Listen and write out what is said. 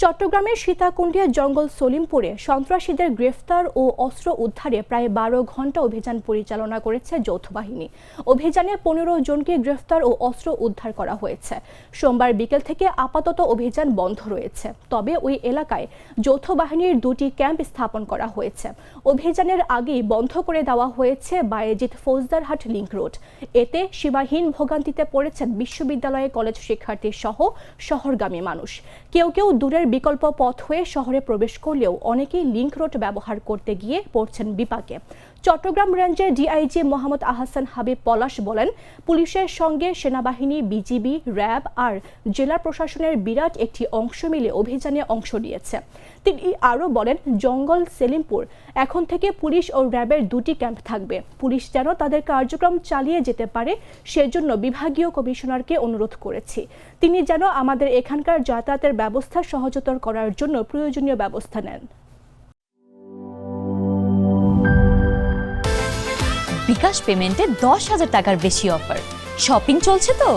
চট্টগ্রামের সীতাকুণ্ডিয়া জঙ্গল সলিমপুরে সন্ত্রাসীদের গ্রেফতার ও অস্ত্র উদ্ধারে প্রায় ১২ ঘণ্টা অভিযান পরিচালনা করেছে যৌথ বাহিনী। অভিযানে ১৫ জনকে গ্রেফতার ও অস্ত্র উদ্ধার করা হয়েছে। সোমবার বিকেল থেকে আপাতত অভিযান বন্ধ রয়েছে, তবে ওই এলাকায় যৌথ বাহিনীর ২টি ক্যাম্প স্থাপন করা হয়েছে। অভিযানের আগেই বন্ধ করে দেওয়া হয়েছে বায়েজিদ ফৌজদারহাট লিংক রোড। এতে সীমাহীন ভোগান্তিতে পড়েছেন বিশ্ববিদ্যালয় কলেজ শিক্ষার্থী সহ শহরগামী মানুষ। কেউ কেউ দূরের বিকল্প পথ হয়ে শহরে প্রবেশ করলেও অনেকেই লিংক রোড ব্যবহার করতে গিয়ে পড়ছেন বিপাকে। চট্টগ্রাম রেঞ্জের ডিআইজি মোহাম্মদ আহসান হাবিব পলাশ বলেন, পুলিশের সঙ্গে সেনাবাহিনী, বিজিবি, র্যাব আর জেলা প্রশাসনের বিরাট একটি অংশ মিলে অভিযানে অংশ নিয়েছে। তিনি আরও বলেন, জঙ্গল সেলিমপুর এখন থেকে পুলিশ ও র্যাবের ২টি ক্যাম্প থাকবে। পুলিশ যেন তাদের কার্যক্রম চালিয়ে যেতে পারে সেজন্য বিভাগীয় কমিশনারকে অনুরোধ করেছি। তিনি যেন আমাদের এখানকার যাতায়াতের ব্যবস্থা সহজতর করার জন্য প্রয়োজনীয় ব্যবস্থা নেন। বিকাশ পেমেন্টে ১০,০০০ টাকার বেশি অফার। শপিং চলছে তো